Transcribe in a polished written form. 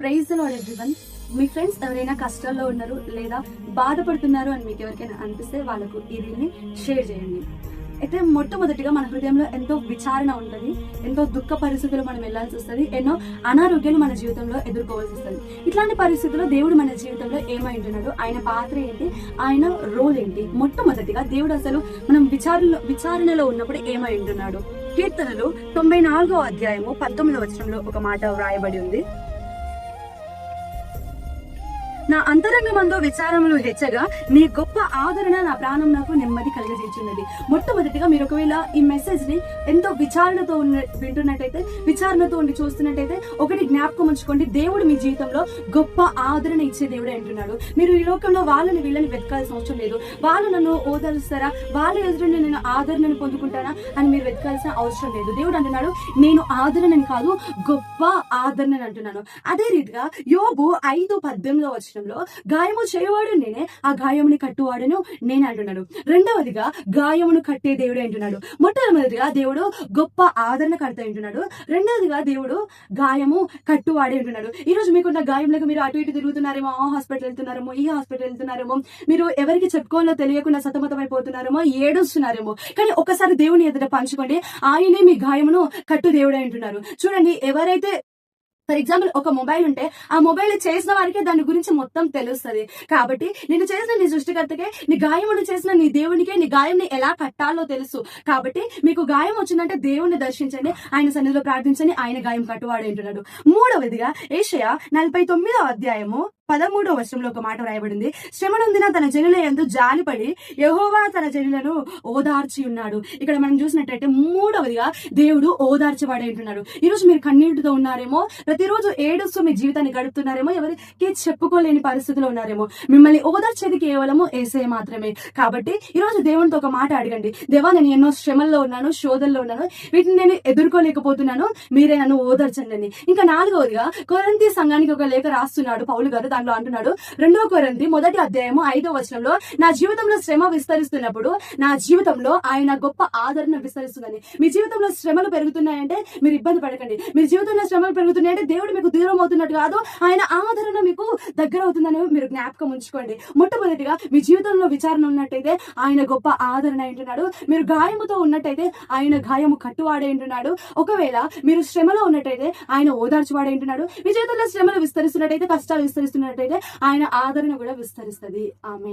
Praise the lord everyone. మీ friends ఎవరైనా కష్టాల్లో ఉన్నారు లేదా బాధపడుతున్నారు అని మీకు ఎవరికైనా అనిపిస్తే వాళ్ళకు ఈ రీల్ని షేర్ చేయండి. అయితే మొట్టమొదటిగా మన హృదయంలో ఎంతో విచారణ ఉంటుంది, ఎంతో దుఃఖ పరిస్థితులు మనం వెళ్ళాల్సి వస్తుంది, ఎన్నో అనారోగ్యాలు మన జీవితంలో ఎదుర్కోవాల్సి వస్తుంది. ఇట్లాంటి పరిస్థితుల్లో దేవుడు మన జీవితంలో ఏమై ఉంటున్నాడు, ఆయన పాత్ర ఏంటి, ఆయన రోల్ ఏంటి? మొట్టమొదటిగా దేవుడు అసలు మనం విచారణలో ఉన్నప్పుడు ఏమై ఉంటున్నాడు? కీర్తనలు 94వ అధ్యాయము 19వ వచనంలో ఒక మాట వ్రాయబడి ఉంది. నా అంతరంగమందు విచారములు హెచ్చగా నీ గొప్ప ఆదరణ నా ప్రాణం నాకు నెమ్మది కలిగజేస్తున్నది. మొట్టమొదటిగా మీరు ఒకవేళ ఈ మెసేజ్ ని ఎంతో విచారణతో వింటున్నట్టయితే, విచారణతో ఉండి చూస్తున్నట్టయితే ఒకటి జ్ఞాపకం ఉంచుకోండి, దేవుడు మీ జీవితంలో గొప్ప ఆదరణ ఇచ్చే దేవుడే అంటున్నాడు. మీరు ఈ లోకంలో వాళ్ళని వీళ్ళని వెతకాల్సిన అవసరం లేదు. వాళ్ళు నన్ను ఓదారుస్తారా, వాళ్ళ ఎదురు నేను ఆదరణను పొందుకుంటానా అని మీరు వెతకాల్సిన అవసరం లేదు. దేవుడు అంటున్నాడు, నేను ఆదరణని కాదు గొప్ప ఆదరణని అంటున్నాను. అదే రీతిగా యోబు 5:18 వచ్చిన గాయము చేయవాడు నేనే, ఆ గాయముని కట్టువాడును నేను అంటున్నాడు. రెండవదిగా గాయమును కట్టే దేవుడే అంటున్నాడు. మొట్టమొదటిగా దేవుడు గొప్ప ఆదరణ కర్త అంటున్నాడు. రెండవదిగా దేవుడు గాయము కట్టువాడే అంటున్నాడు. ఈ రోజు మీకున్న గాయంలో మీరు అటు ఇటు తిరుగుతున్నారేమో, ఆ హాస్పిటల్ వెళ్తున్నారేమో, ఈ హాస్పిటల్ వెళ్తున్నారేమో, మీరు ఎవరికి చెప్పుకోవాలో తెలియకుండా సతమతమైపోతున్నారేమో, ఏడుస్తున్నారేమో, కానీ ఒకసారి దేవుని ఎదుట పంచుకోండి, ఆయనే మీ గాయమును కట్టు దేవుడే అంటున్నారు. చూడండి, ఎవరైతే ఫర్ ఎగ్జాంపుల్ ఒక మొబైల్ ఉంటే ఆ మొబైల్ చేసిన వారికి దాని గురించి మొత్తం తెలుస్తుంది. కాబట్టి నేను చేసిన నీ సృష్టికర్తకే, నీ గాయమును చేసిన నీ దేవునికే నీ గాయంని ఎలా కట్టాలో తెలుసు. కాబట్టి మీకు గాయం వచ్చిందంటే దేవుణ్ణి దర్శించండి, ఆయన సన్నిధిలో ప్రార్థించండి, ఆయన గాయం కట్టువాడు అంటున్నాడు. మూడవదిగా యెషయా 49వ అధ్యాయము 13వ వచనంలో ఒక మాట రాయబడింది. శ్రమనొందిన తన జనుల యందు జాలిపడి యెహోవా తన జనులను ఓదార్చి ఉన్నాడు. ఇక్కడ మనం చూసినట్టయితే మూడవదిగా దేవుడు ఓదార్చేవాడే అంటున్నాడు. ఈరోజు మీరు కన్నీటితో ఉన్నారేమో, ప్రతిరోజు ఏడుస్తూ మీ జీవితాన్ని గడుపుతున్నారేమో, ఎవరికి చెప్పుకోలేని పరిస్థితిలో ఉన్నారేమో, మిమ్మల్ని ఓదార్చేది కేవలము యేసయ్య మాత్రమే. కాబట్టి ఈరోజు దేవునితో ఒక మాట అడగండి, దేవా నేను ఎన్నో శ్రమల్లో ఉన్నాను, శోధనలో ఉన్నాను, వీటిని నేను ఎదుర్కోలేకపోతున్నాను, మీరే నన్ను ఓదార్చండి అని. ఇంకా నాలుగవదిగా కొరింథీ సంఘానికి ఒక లేఖ రాస్తున్నాడు పౌలు గారు. దాంట్లో అంటున్నాడు, 2 కొరింథీ 1వ అధ్యాయము 5వ వచనంలో, నా జీవితంలో శ్రమ విస్తరిస్తున్నప్పుడు నా జీవితంలో ఆయన గొప్ప ఆదరణ విస్తరిస్తుందని. మీ జీవితంలో శ్రమలు పెరుగుతున్నాయంటే మీరు ఇబ్బంది పడకండి. మీ జీవితంలో శ్రమలు పెరుగుతున్నాయంటే దేవుడు మీకు దూరం అవుతున్నట్టు కాదు, ఆయన ఆదరణ మీకు దగ్గర అవుతుందని మీరు జ్ఞాపకం ఉంచుకోండి. మొట్టమొదటిగా మీ జీవితంలో విచారణ ఉన్నట్టయితే ఆయన గొప్ప ఆదరణ అంటున్నాడు. మీరు గాయముతో ఉన్నట్టయితే ఆయన గాయము కట్టువాడే అంటున్నాడు. ఒకవేళ మీరు శ్రమలో ఉన్నట్టయితే ఆయన ఓదార్చువాడే అంటున్నాడు. మీ జీవితంలో శ్రమలు విస్తరిస్తున్నట్టయితే, కష్టాలు విస్తరిస్తున్నట్టయితే ఆయన ఆదరణ కూడా విస్తరిస్తుంది. ఆమేన్.